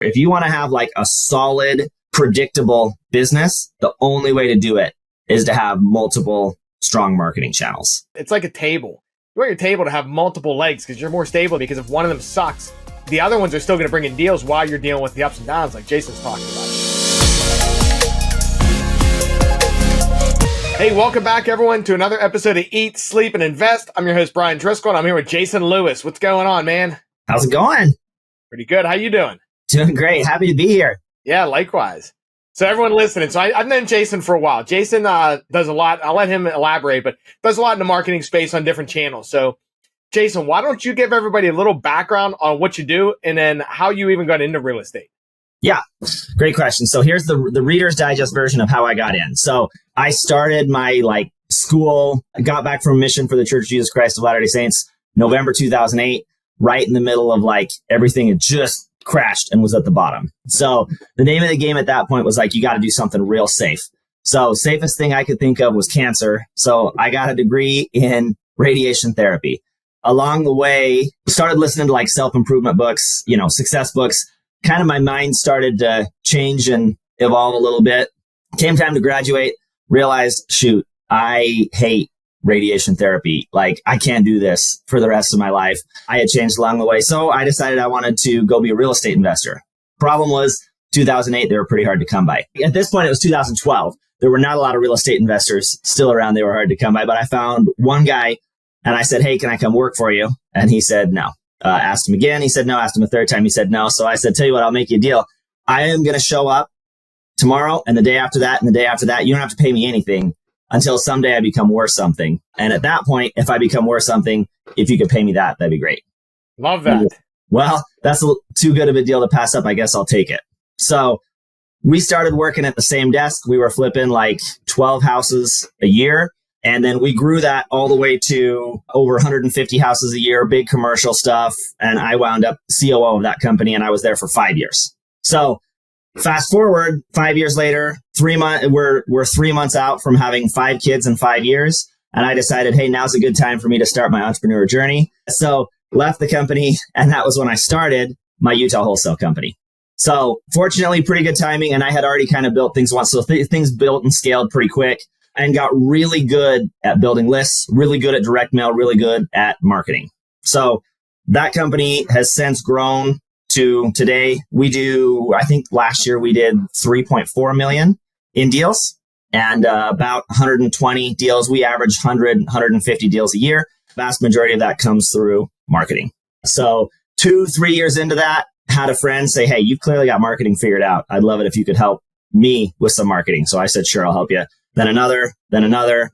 If you want to have like a solid, predictable business, the only way to do it is to have multiple strong marketing channels. It's like a table. You want your table to have multiple legs because you're more stable, because if one of them sucks, the other ones are still going to bring in deals while you're dealing with the ups and downs like Jason's talking about. Hey, welcome back everyone to another episode of Eat, Sleep, and Invest. I'm your host, Brian Driscoll, and I'm here with Jason Lewis. What's going on, man? How's it going? Pretty good. How you doing? Doing great. Happy to be here. Yeah, likewise. So everyone listening, so I've known Jason for a while. Jason does a lot. I'll let him elaborate, but does a lot in the marketing space on different channels. So Jason, why don't you give everybody a little background on what you do and then how you even got into real estate? Yeah, great question. So here's the Reader's Digest version of how I got in. So I started my school, I got back from a mission for the Church of Jesus Christ of Latter-day Saints, November 2008, right in the middle of everything had just crashed and was at the bottom. So the name of the game at that point was you got to do something real safe. So safest thing I could think of was cancer. So I got a degree in radiation therapy. Along the way, started listening to self-improvement books, success books. Kind of my mind started to change and evolve a little bit. Came time to graduate, realized, shoot, I hate radiation therapy. I can't do this for the rest of my life. I had changed along the way. So I decided I wanted to go be a real estate investor. Problem was 2008, they were pretty hard to come by. At this point, it was 2012. There were not a lot of real estate investors still around. They were hard to come by, but I found one guy and I said, hey, can I come work for you? And he said, no. Asked him again. He said no. Asked him a third time. He said no. So I said, tell you what, I'll make you a deal. I am going to show up tomorrow and the day after that and the day after that. You don't have to pay me anything until someday I become worth something. And at that point, if I become worth something, if you could pay me that, that'd be great. Love that. Well, that's too good of a deal to pass up. I guess I'll take it. So we started working at the same desk. We were flipping 12 houses a year. And then we grew that all the way to over 150 houses a year, big commercial stuff. And I wound up COO of that company and I was there for 5 years. So fast forward 5 years later, we're 3 months out from having 5 kids in 5 years. And I decided, hey, now's a good time for me to start my entrepreneur journey. So left the company. And that was when I started my Utah wholesale company. So fortunately, pretty good timing. And I had already kind of built things once. So things built and scaled pretty quick and got really good at building lists, really good at direct mail, really good at marketing. So that company has since grown to today. We do, I think last year we did 3.4 million in deals and about 120 deals. We average 100, 150 deals a year. Vast majority of that comes through marketing. So 2-3 years into that, had a friend say, hey, you've clearly got marketing figured out. I'd love it if you could help me with some marketing. So I said, sure, I'll help you. Then another,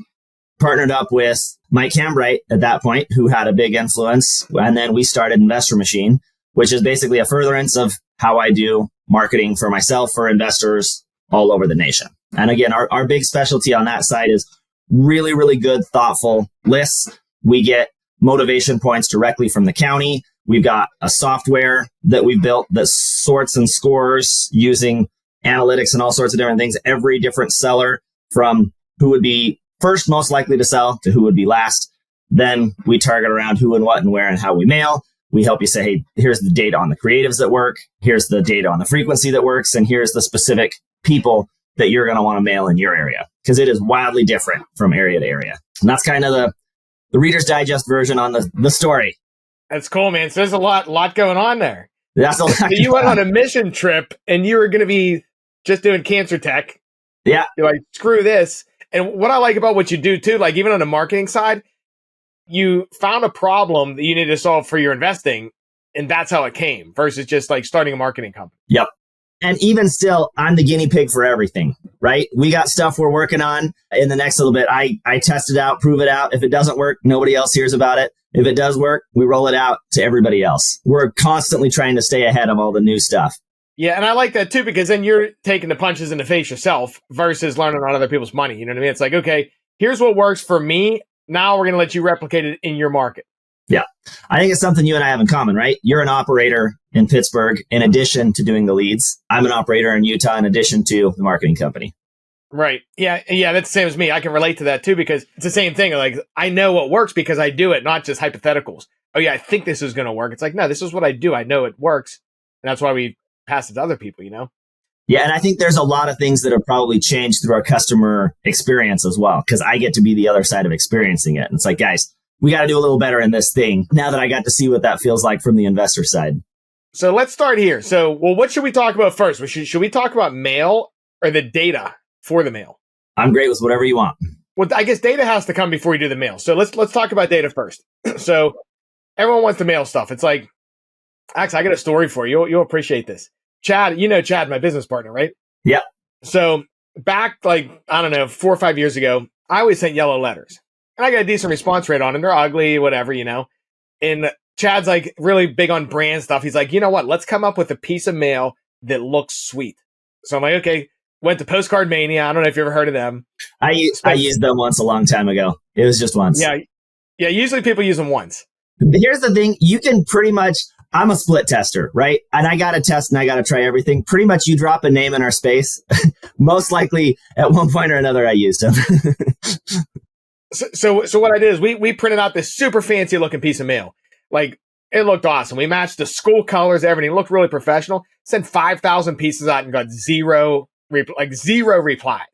partnered up with Mike Cambright at that point, who had a big influence. And then we started Investor Machine, which is basically a furtherance of how I do marketing for myself, for investors all over the nation. And again, our big specialty on that side is really, really good, thoughtful lists. We get motivation points directly from the county. We've got a software that we built that sorts and scores using analytics and all sorts of different things. Every different seller, from who would be first most likely to sell to who would be last. Then we target around who and what and where and how we mail. We help you say, hey, here's the data on the creatives that work. Here's the data on the frequency that works. And here's the specific people that you're going to want to mail in your area, because it is wildly different from area to area. And that's kind of the Reader's Digest version on the story. That's cool, man. So there's a lot going on there. That's a lot. So you went on a mission trip and you were going to be just doing cancer tech. Yeah. You're like, screw this. And what I like about what you do too, even on the marketing side, you found a problem that you needed to solve for your investing. And that's how it came versus just starting a marketing company. Yep. And even still, I'm the guinea pig for everything, right? We got stuff we're working on in the next little bit. I test it out, prove it out. If it doesn't work, nobody else hears about it. If it does work, we roll it out to everybody else. We're constantly trying to stay ahead of all the new stuff. Yeah, and I like that too, because then you're taking the punches in the face yourself versus learning on other people's money. You know what I mean? It's okay, here's what works for me. Now we're going to let you replicate it in your market. Yeah. I think it's something you and I have in common, right? You're an operator in Pittsburgh in addition to doing the leads. I'm an operator in Utah in addition to the marketing company. Right. Yeah. That's the same as me. I can relate to that too, because it's the same thing. I know what works because I do it, not just hypotheticals. Oh yeah, I think this is going to work. It's no, this is what I do. I know it works. And that's why we pass it to other people, you know? Yeah. And I think there's a lot of things that have probably changed through our customer experience as well, because I get to be the other side of experiencing it. And it's like, guys, we got to do a little better in this thing now that I got to see what that feels like from the investor side. So let's start here. So, well, what should we talk about first? Should we talk about mail or the data for the mail? I'm great with whatever you want. Well, I guess data has to come before you do the mail. So let's talk about data first. So everyone wants to mail stuff. It's like, Ax, I got a story for you. You'll appreciate this. Chad, you know Chad, my business partner, right? Yeah. So back like, I don't know, 4 or 5 years ago, I always sent yellow letters. And I got a decent response rate on them. They're ugly, whatever, you know. And Chad's like really big on brand stuff. He's like, you know what? Let's come up with a piece of mail that looks sweet. So I'm like, okay. Went to Postcard Mania. I don't know if you ever heard of them. I used them once a long time ago. It was just once. Yeah. Usually people use them once. Here's the thing. You can pretty much, I'm a split tester, right? And I got to test and I got to try everything. Pretty much you drop a name in our space. Most likely at one point or another, I used them. So what I did is we printed out this super fancy looking piece of mail. Like it looked awesome. We matched the school colors, everything. It looked really professional. Sent 5,000 pieces out and got zero replies.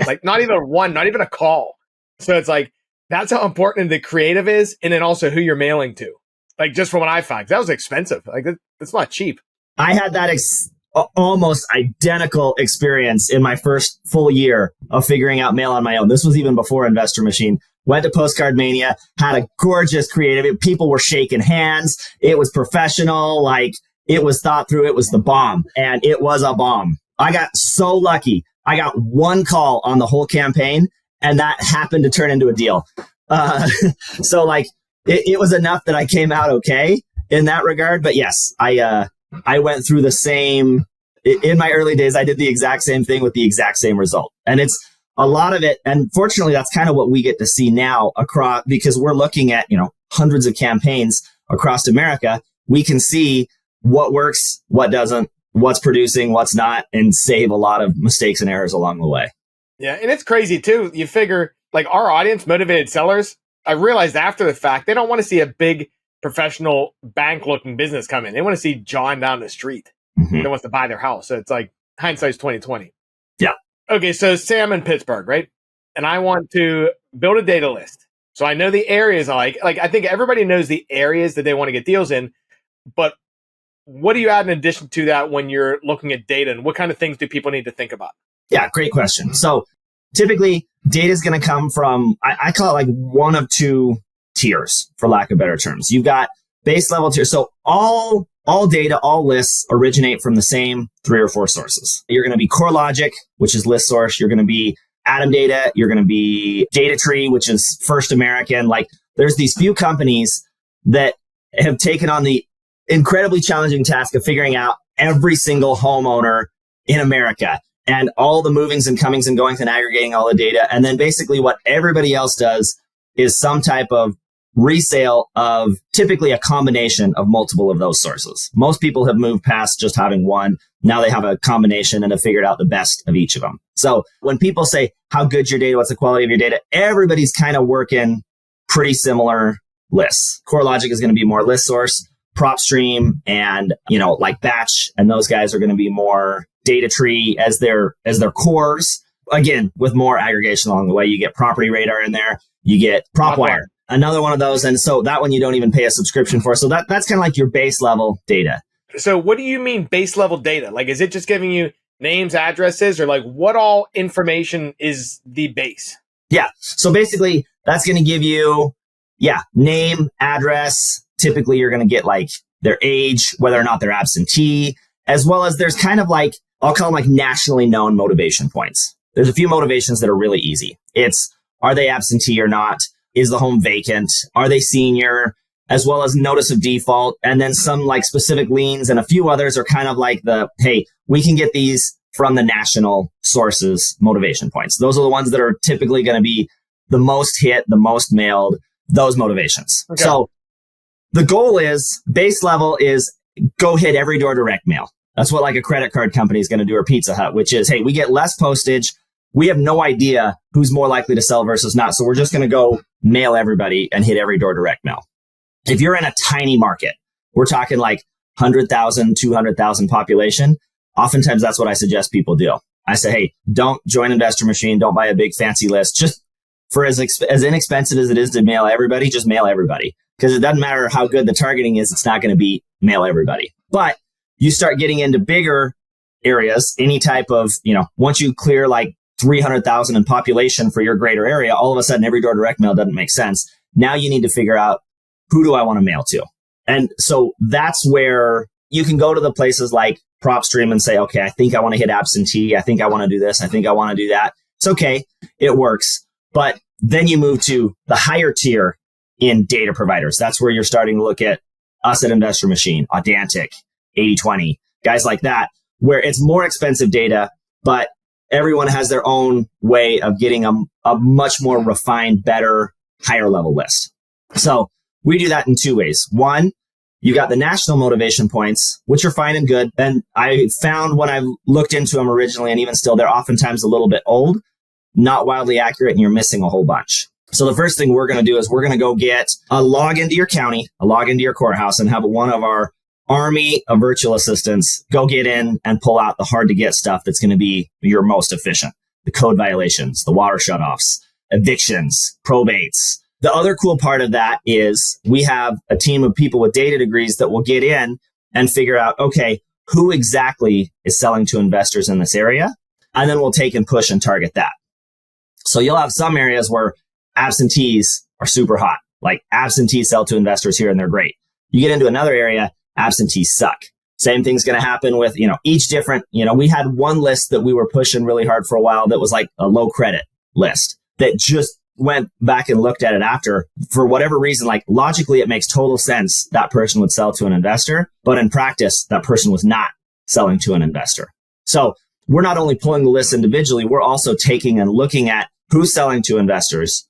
Like not even one, not even a call. So it's like, that's how important the creative is. And then also who you're mailing to. Like just from what I found, that was expensive. Like it's not cheap. I had that almost identical experience in my first full year of figuring out mail on my own. This was even before Investor Machine. Went to Postcard Mania, had a gorgeous creative. People were shaking hands. It was professional. Like it was thought through. It was the bomb, and it was a bomb. I got so lucky. I got one call on the whole campaign, and that happened to turn into a deal. So like it was enough that I came out okay in that regard. But yes, I went through the same, in my early days, I did the exact same thing with the exact same result. And it's a lot of it. And fortunately, that's kind of what we get to see now across, because we're looking at, hundreds of campaigns across America. We can see what works, what doesn't, what's producing, what's not, and save a lot of mistakes and errors along the way. Yeah. And it's crazy too. You figure like our audience, motivated sellers, I realized after the fact, they don't want to see a big professional bank looking business come in. They want to see John down the street that wants to buy their house. So it's like hindsight's 2020. Yeah. Okay. So Sam in Pittsburgh, right? And I want to build a data list. So I know the areas I think everybody knows the areas that they want to get deals in, but what do you add in addition to that when you're looking at data, and what kind of things do people need to think about? Yeah, great question. So typically data is going to come from, I call it like one of two tiers, for lack of better terms. You've got base level tier. So all data, all lists originate from the same 3 or 4 sources. You're going to be CoreLogic, which is list source. You're going to be Atom Data. You're going to be DataTree, which is First American. Like there's these few companies that have taken on the incredibly challenging task of figuring out every single homeowner in America and all the movings and comings and goings and aggregating all the data. And then basically what everybody else does is some type of resale of typically a combination of multiple of those sources. Most people have moved past just having one. Now they have a combination and have figured out the best of each of them. So when people say, how good's your data? What's the quality of your data? Everybody's kind of working pretty similar lists. CoreLogic is going to be more list source. PropStream and, like Batch, and those guys are going to be more DataTree as their cores. Again, with more aggregation along the way. You get Property Radar in there. You get PropWire, another one of those. And so that one you don't even pay a subscription for. So that's kind of like your base level data. So what do you mean base level data? Like, is it just giving you names, addresses, or like what all information is the base? Yeah. So basically that's going to give you, name, address. Typically you're going to get like their age, whether or not they're absentee, as well as there's kind of like, I'll call them like nationally known motivation points. There's a few motivations that are really easy. It's, are they absentee or not? Is the home vacant? Are they senior? As well as notice of default. And then some like specific liens and a few others are kind of like hey, we can get these from the national sources motivation points. Those are the ones that are typically going to be the most hit, the most mailed, those motivations. Okay. So the goal is, base level is go hit every door direct mail. That's what like a credit card company is going to do, or Pizza Hut, which is, hey, we get less postage. We have no idea who's more likely to sell versus not. So we're just going to go mail everybody and hit every door direct mail. If you're in a tiny market, we're talking like 100,000, 200,000 population, oftentimes that's what I suggest people do. I say, hey, don't join Investor Machine. Don't buy a big fancy list. Just for as inexpensive as it is to mail everybody, just mail everybody. Because it doesn't matter how good the targeting is. It's not going to be mail everybody. But you start getting into bigger areas, any type of, once you clear like 300,000 in population for your greater area, all of a sudden every door direct mail doesn't make sense. Now you need to figure out, who do I want to mail to? And so that's where you can go to the places like PropStream and say, okay, I think I want to hit absentee. I think I want to do this. I think I want to do that. It's okay. It works. But then you move to the higher tier in data providers. That's where you're starting to look at us at Investor Machine, Audantic, 80/20, guys like that, where it's more expensive data, but everyone has their own way of getting a much more refined, better, higher level list. So we do that in two ways. One, you got the national motivation points, which are fine and good. And I found when I looked into them originally, and even still, they're oftentimes a little bit old, not wildly accurate, and you're missing a whole bunch. So the first thing we're going to do is we're going to go get a log into your county, a log into your courthouse, and have one of our army of virtual assistants go get in and pull out the hard to get stuff that's going to be your most efficient. The code violations, the water shutoffs, evictions, probates. The other cool part of that is we have a team of people with data degrees that will get in and figure out, okay, who exactly is selling to investors in this area? And then we'll take and push and target that. So you'll have some areas where absentees are super hot, like absentees sell to investors here and they're great. You get into another area, absentees suck. Same thing's going to happen with, each different, we had one list that we were pushing really hard for a while that was like a low credit list that just went back and looked at it after. For whatever reason, like logically, it makes total sense that person would sell to an investor, but in practice, that person was not selling to an investor. So we're not only pulling the list individually, we're also taking and looking at who's selling to investors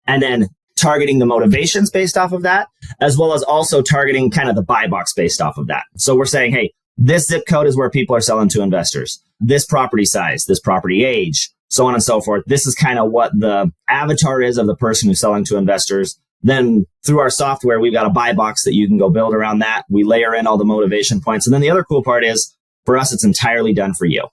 and then targeting the motivations based off of that, as well as also targeting kind of the buy box based off of that. So we're saying, hey, this zip code is where people are selling to investors, this property size, this property age, so on and so forth. This is kind of what the avatar is of the person who's selling to investors. Then through our software, we've got a buy box that you can go build around that. We layer in all the motivation points. And then the other cool part is for us, it's entirely done for you.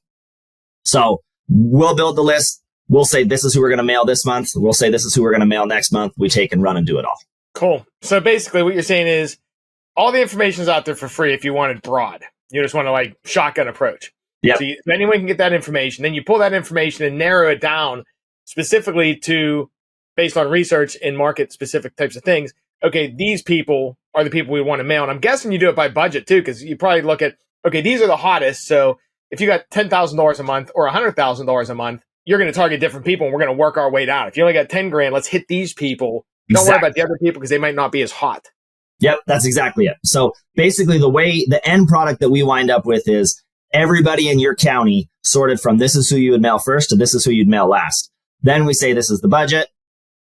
So we'll build the list. We'll say, this is who we're going to mail this month. We'll say, this is who we're going to mail next month. We take and run and do it all. Cool. So basically what you're saying is all the information is out there for free if you want it broad. You just want to like shotgun approach. Yeah. So anyone can get that information. Then you pull that information and narrow it down specifically to, based on research in market specific types of things. Okay, these people are the people we want to mail. And I'm guessing you do it by budget too, because you probably look at, okay, these are the hottest. So if you got $10,000 a month or $100,000 a month, you're going to target different people and we're going to work our way down. If you only got 10 grand, let's hit these people. Don't worry about the other people because they might not be as hot. Yep, that's exactly it. So basically the end product that we wind up with is everybody in your county sorted from this is who you would mail first to this is who you'd mail last. Then we say this is the budget,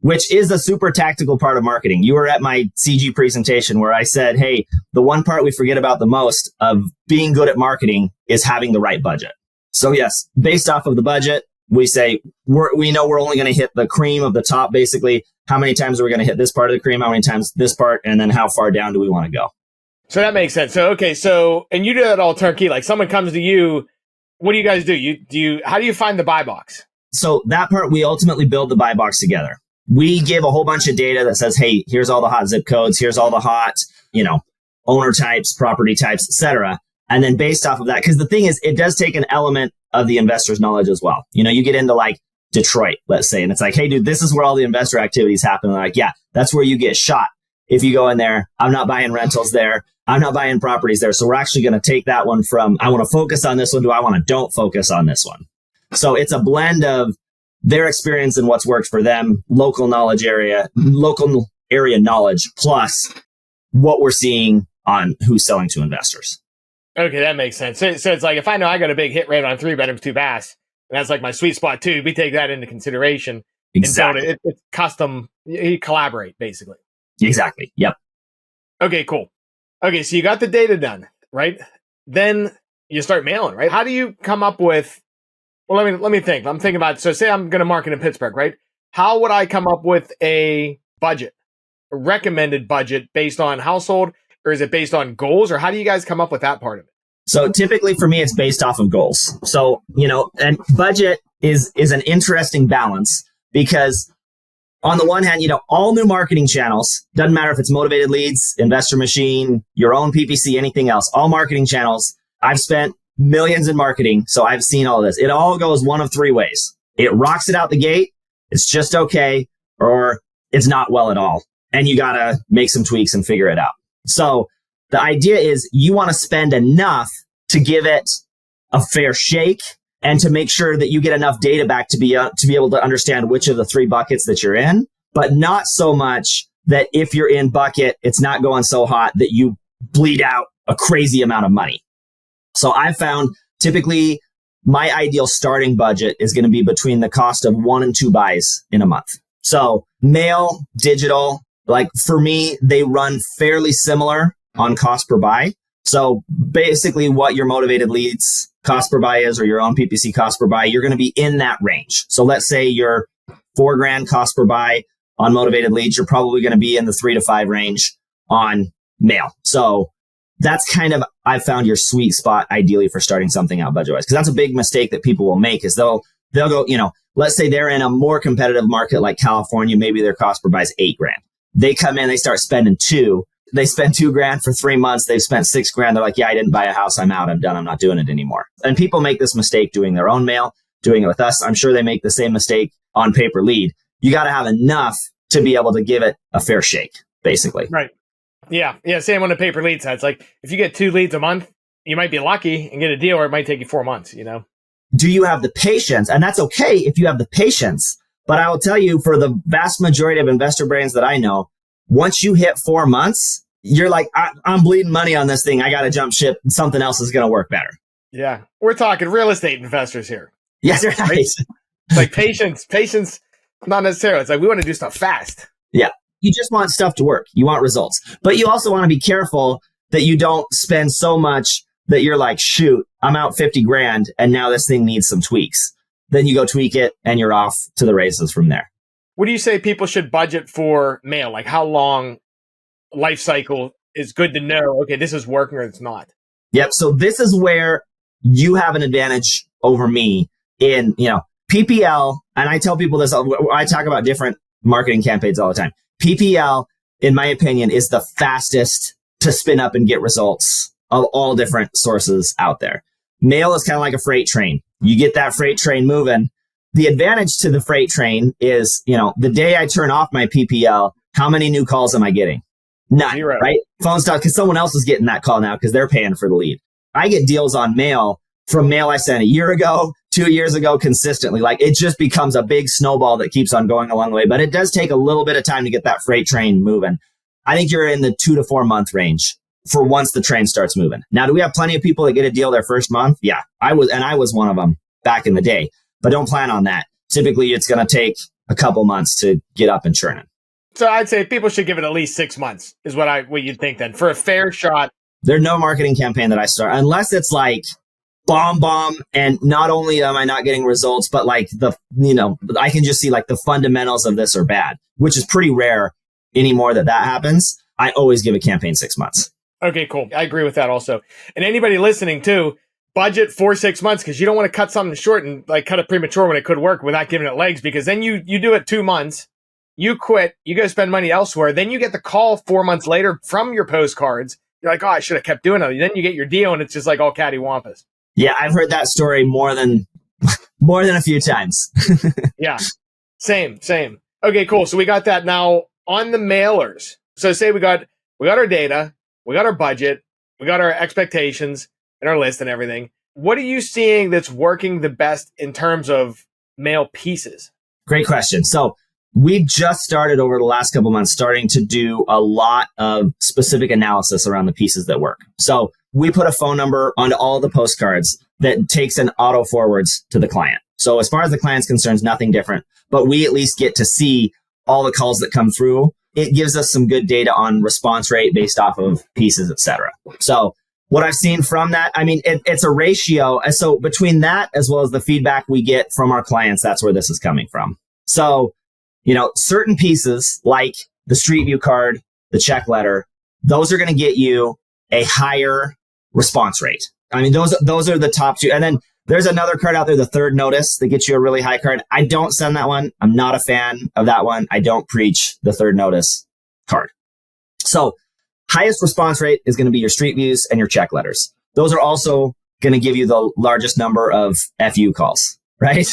which is a super tactical part of marketing. You were at my CG presentation where I said, hey, the one part we forget about the most of being good at marketing is having the right budget. So yes, based off of the budget, we say, we know we're only going to hit the cream of the top, basically. How many times are we going to hit this part of the cream? How many times this part? And then how far down do we want to go? So that makes sense. So, okay. So, and you do that all turnkey. Like someone comes to you, what do you guys do? How do you find the buy box? So that part, we ultimately build the buy box together. We give a whole bunch of data that says, hey, here's all the hot zip codes. Here's all the hot, owner types, property types, etc. And then based off of that, because the thing is, it does take an element of the investor's knowledge as well. You get into like Detroit, let's say, and it's like, hey, dude, this is where all the investor activities happen. And they're like, yeah, that's where you get shot. If you go in there, I'm not buying rentals there. I'm not buying properties there. So we're actually going to take that one from, I want to focus on this one to I want to don't focus on this one. So it's a blend of their experience and what's worked for them, local area knowledge, plus what we're seeing on who's selling to investors. Okay, that makes sense. So it's like if I know I got a big hit rate on 3 bedrooms, 2 baths, and that's like my sweet spot too, we take that into consideration. Exactly. And build it. It's custom. You collaborate, basically. Exactly. Yep. Okay, cool. Okay, so you got the data done, right? Then you start mailing, right? How do you come up with, well, let me think. I'm thinking about, so say I'm going to market in Pittsburgh, right? How would I come up with a budget, a recommended budget based on household or is it based on goals, or how do you guys come up with that part of it? So typically for me, it's based off of goals. So, and budget is an interesting balance because on the one hand, all new marketing channels, doesn't matter if it's Motivated Leads, Investor Machine, your own PPC, anything else, all marketing channels. I've spent millions in marketing. So I've seen all of this. It all goes one of three ways. It rocks it out the gate. It's just okay, or it's not well at all. And you got to make some tweaks and figure it out. So the idea is you want to spend enough to give it a fair shake and to make sure that you get enough data back to be able to understand which of the three buckets that you're in, but not so much that if you're in bucket, it's not going so hot that you bleed out a crazy amount of money. So I found typically my ideal starting budget is going to be between the cost of 1 and 2 buys in a month. So mail, digital, like for me, they run fairly similar on cost per buy. So basically what your Motivated Leads cost per buy is, or your own PPC cost per buy, you're going to be in that range. So let's say your $4,000 cost per buy on Motivated Leads, you're probably going to be in the 3 to 5 range on mail. So that's kind of, I've found your sweet spot ideally for starting something out budget-wise. Because that's a big mistake that people will make is they'll go, let's say they're in a more competitive market like California, maybe their cost per buy is $8,000. They come in, they start spending they spend $2,000 for 3 months. They've spent $6,000. They're like, yeah, I didn't buy a house. I'm out. I'm done. I'm not doing it anymore. And people make this mistake doing their own mail, doing it with us. I'm sure they make the same mistake on pay-per lead. You got to have enough to be able to give it a fair shake, basically. Right. Yeah. Same on the pay-per lead side. It's like if you get 2 leads a month, you might be lucky and get a deal, or it might take you 4 months, Do you have the patience? And that's okay if you have the patience. But I will tell you, for the vast majority of investor brains that I know, once you hit 4 months, you're like, I'm bleeding money on this thing. I got to jump ship. Something else is going to work better. Yeah. We're talking real estate investors here. Yes, right. It's like patience, not necessarily. It's like we want to do stuff fast. Yeah. You just want stuff to work. You want results. But you also want to be careful that you don't spend so much that you're like, shoot, I'm out $50,000 and now this thing needs some tweaks. Then you go tweak it and you're off to the races from there. What do you say people should budget for mail? Like how long life cycle is good to know, okay, this is working or it's not? Yep. So this is where you have an advantage over me in, PPL. And I tell people this, I talk about different marketing campaigns all the time. PPL, in my opinion, is the fastest to spin up and get results of all different sources out there. Mail is kind of like a freight train. You get that freight train moving. The advantage to the freight train is, the day I turn off my PPL, how many new calls am I getting? None, 0. Right? Phone stop, because someone else is getting that call now because they're paying for the lead. I get deals on mail from mail I sent a year ago, 2 years ago, consistently. Like it just becomes a big snowball that keeps on going along the way. But it does take a little bit of time to get that freight train moving. I think you're in the 2 to 4 month range for once the train starts moving. Now, do we have plenty of people that get a deal their first month? Yeah, I was one of them back in the day. But don't plan on that. Typically, it's going to take a couple months to get up and churning. So I'd say people should give it at least 6 months is what you'd think then for a fair shot. There's no marketing campaign that I start unless it's like bomb. And not only am I not getting results, but like I can just see like the fundamentals of this are bad, which is pretty rare anymore that happens. I always give a campaign 6 months. Okay, cool. I agree with that also. And anybody listening too, budget for 6 months because you don't want to cut something short and like cut it premature when it could work without giving it legs, because then you do it 2 months. You quit, you go spend money elsewhere. Then you get the call 4 months later from your postcards. You're like, oh, I should have kept doing it. Then you get your deal and it's just like all cattywampus. Yeah, I've heard that story more than a few times. Yeah, same. Okay, cool. So we got that now on the mailers. So say we got our data, we got our budget, we got our expectations and our list and everything. What are you seeing that's working the best in terms of mail pieces? Great question. So we just started over the last couple months starting to do a lot of specific analysis around the pieces that work. So we put a phone number onto all the postcards that takes an auto forwards to the client. So as far as the client's concerned, nothing different, but we at least get to see all the calls that come through. It gives us some good data on response rate based off of pieces, et cetera. So what I've seen from that, I mean, it's a ratio. And so between that, as well as the feedback we get from our clients, that's where this is coming from. So, certain pieces like the Street View card, the check letter, those are going to get you a higher response rate. I mean, those are the top two. And then there's another card out there, the Third Notice, that gets you a really high card. I don't send that one. I'm not a fan of that one. I don't preach the Third Notice card. So highest response rate is going to be your street views and your check letters. Those are also going to give you the largest number of FU calls, right?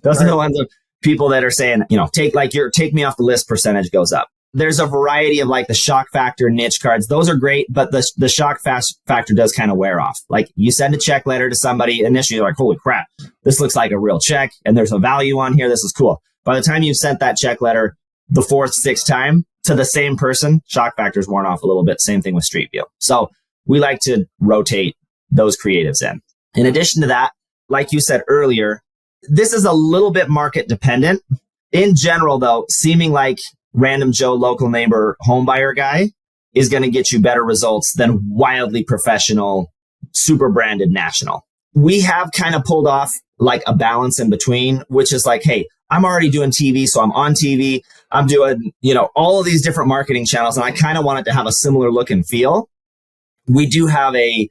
Those are the ones of people that are saying, take me off the list percentage goes up. There's a variety of like the shock factor niche cards. Those are great, but the shock factor does kind of wear off. Like you send a check letter to somebody, initially you're like, holy crap, this looks like a real check and there's a value on here. This is cool. By the time you've sent that check letter the fourth, sixth time to the same person, shock factor's worn off a little bit. Same thing with Street View. So we like to rotate those creatives in. In addition to that, like you said earlier, this is a little bit market dependent. In general, though, seeming like random Joe local neighbor homebuyer guy is going to get you better results than wildly professional, super branded national. We have kind of pulled off like a balance in between, which is like, hey, I'm already doing TV, so I'm on TV. I'm doing, all of these different marketing channels, and I kind of want it to have a similar look and feel. We do have a,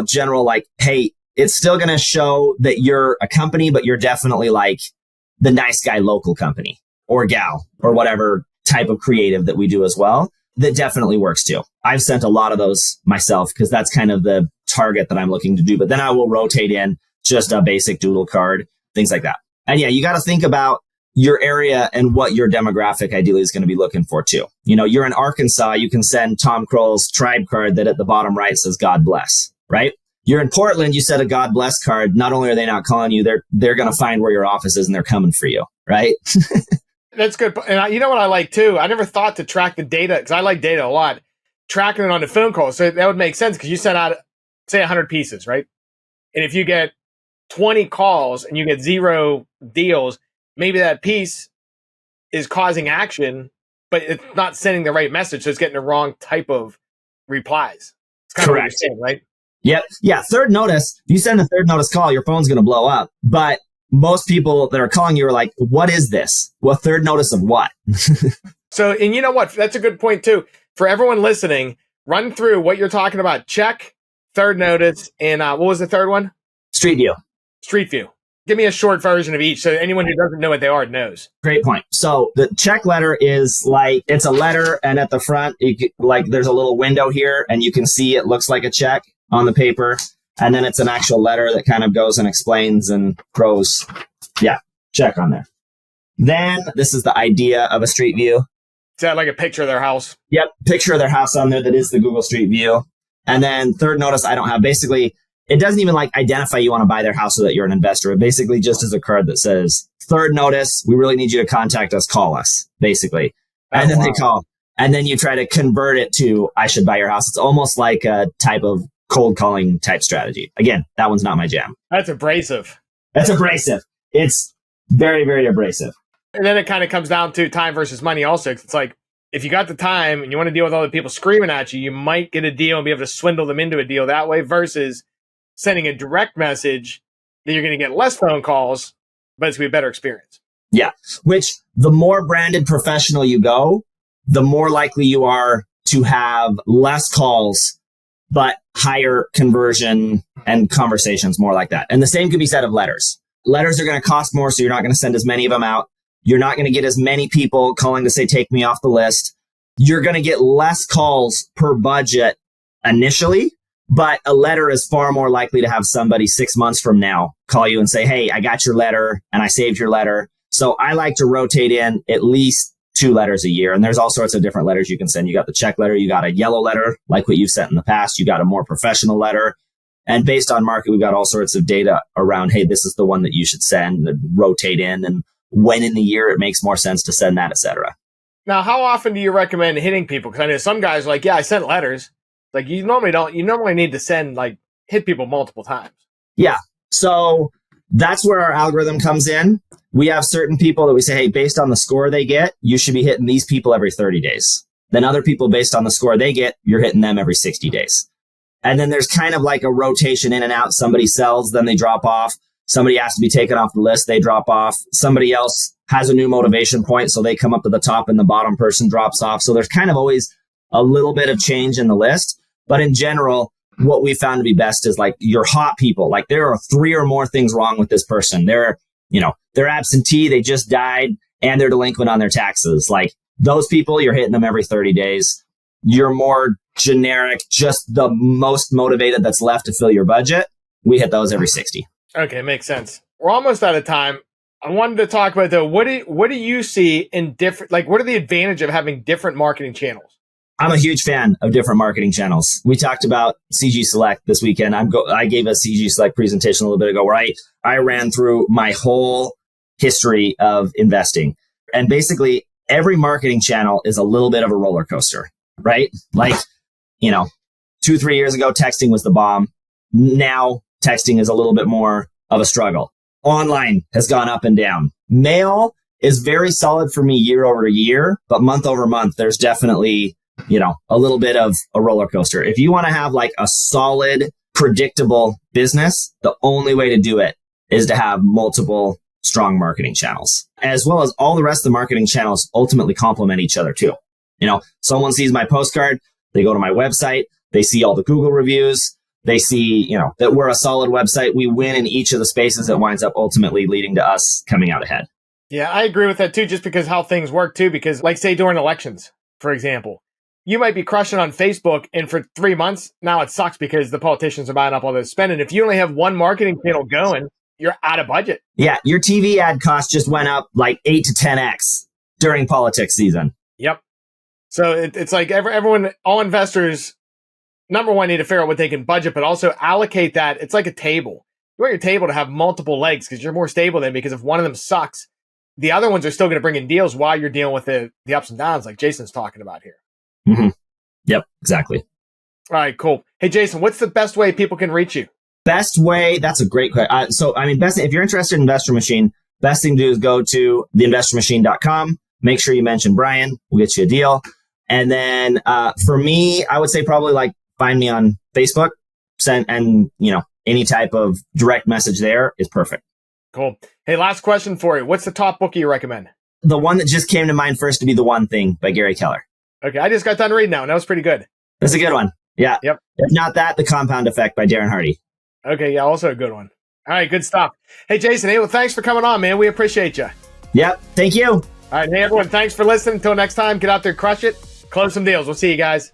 general like, hey, it's still going to show that you're a company, but you're definitely like the nice guy local company or gal or whatever type of creative that we do as well. That definitely works too. I've sent a lot of those myself because that's kind of the target that I'm looking to do. But then I will rotate in just a basic doodle card, things like that. And yeah, you got to think about your area and what your demographic ideally is going to be looking for too. You're in Arkansas, you can send Tom Kroll's tribe card that at the bottom right says God bless, right? You're in Portland, you set a God bless card. Not only are they not calling you, they're going to find where your office is and they're coming for you, right? That's good. And you know what I like too? I never thought to track the data because I like data a lot. Tracking it on the phone call. So that would make sense because you send out, say, 100 pieces, right? And if you get 20 calls and you get 0 deals, maybe that piece is causing action, but it's not sending the right message. So it's getting the wrong type of replies. It's kind Correct. of what you're saying, right? Yep. Yeah. Third notice. If you send a third notice call, your phone's going to blow up. But most people that are calling you are like, what is this? Well, third notice of what? So, and you know what? That's a good point too. For everyone listening, run through what you're talking about. Check, third notice, and what was the third one? Street View. Street View. Give me a short version of each so anyone who doesn't know what they are knows. Great point. So the check letter is like, it's a letter, and at the front, there's a little window here, and you can see it looks like a check on the paper. And then it's an actual letter that kind of goes and explains and throws, check on there. Then this is the idea of a Street View. Is that like a picture of their house? Yep. Picture of their house on there. That is the Google Street View. And then third notice, I don't have. Basically, it doesn't even like identify you want to buy their house so that you're an investor. It basically just is a card that says, third notice, we really need you to contact us, call us, basically. And then they call. And then you try to convert it to, I should buy your house. It's almost like a type of cold calling type strategy. Again, that one's not my jam. That's abrasive. It's very, very abrasive. And then it kind of comes down to time versus money also. It's like, if you got the time and you want to deal with all the people screaming at you, you might get a deal and be able to swindle them into a deal that way versus sending a direct message that you're going to get less phone calls, but it's going to be a better experience. Yeah. Which the more branded professional you go, the more likely you are to have less calls, but higher conversion and conversations more like that. And the same could be said of letters. Letters are going to cost more, so you're not going to send as many of them out. You're not going to get as many people calling to say, take me off the list. You're going to get less calls per budget initially, but a letter is far more likely to have somebody 6 months from now call you and say, hey, I got your letter and I saved your letter. So I like to rotate in at least 2 letters a year. And there's all sorts of different letters you can send. You got the check letter, you got a yellow letter, like what you've sent in the past. You got a more professional letter. And based on market, we've got all sorts of data around, hey, this is the one that you should send and rotate in, and when in the year it makes more sense to send that, et cetera. Now, how often do you recommend hitting people? Because I know some guys are like, yeah, I sent letters. Like you normally need to hit people multiple times. Yeah. So that's where our algorithm comes in. We have certain people that we say, hey, based on the score they get, you should be hitting these people every 30 days. Then other people, based on the score they get, you're hitting them every 60 days. And then there's kind of like a rotation in and out. Somebody sells, then they drop off. Somebody has to be taken off the list, they drop off. Somebody else has a new motivation point, so they come up to the top and the bottom person drops off. So there's kind of always a little bit of change in the list. But in general, what we found to be best is like your hot people. Like there are 3 or more things wrong with this person. They're absentee, they just died, and they're delinquent on their taxes. Like those people, you're hitting them every 30 days. You're more generic, just the most motivated that's left to fill your budget. We hit those every 60. Okay, makes sense. We're almost out of time. I wanted to talk about though, what do you see in different, like what are the advantage of having different marketing channels? I'm a huge fan of different marketing channels. We talked about CG Select this weekend. I gave a CG Select presentation a little bit ago where I ran through my whole history of investing. And basically every marketing channel is a little bit of a roller coaster, right? Like, 2-3 years ago, texting was the bomb. Now texting is a little bit more of a struggle. Online has gone up and down. Mail is very solid for me year over year, but month over month, there's definitely, a little bit of a roller coaster. If you want to have like a solid, predictable business, the only way to do it is to have multiple strong marketing channels, as well as all the rest of the marketing channels ultimately complement each other too. Someone sees my postcard, they go to my website, they see all the Google reviews, they see, that we're a solid website. We win in each of the spaces that winds up ultimately leading to us coming out ahead. Yeah, I agree with that too, just because how things work too, because like say during elections, for example, you might be crushing on Facebook and for 3 months, now it sucks because the politicians are buying up all this spending. If you only have one marketing channel going, you're out of budget. Yeah, your TV ad cost just went up like 8 to 10x during politics season. Yep. So it's like everyone, all investors, number one, need to figure out what they can budget, but also allocate that. It's like a table. You want your table to have multiple legs because you're more stable then, because if one of them sucks, the other ones are still going to bring in deals while you're dealing with the ups and downs like Jason's talking about here. Mm-hmm. Yep, exactly. All right, cool. Hey, Jason, what's the best way people can reach you? Best way? That's a great question. If you're interested in Investor Machine, best thing to do is go to theinvestormachine.com. Make sure you mention Brian. We'll get you a deal. And then for me, I would say probably like find me on Facebook, any type of direct message there is perfect. Cool. Hey, last question for you. What's the top book you recommend? The one that just came to mind first to be The One Thing by Gary Keller. Okay, I just got done reading that one. That was pretty good. That's a good one. Yeah. Yep. If not that, The Compound Effect by Darren Hardy. Okay, yeah, also a good one. All right, good stuff. Hey, Jason, thanks for coming on, man. We appreciate you. Yep, thank you. All right, hey, everyone, thanks for listening. Until next time, get out there, crush it, close some deals. We'll see you guys.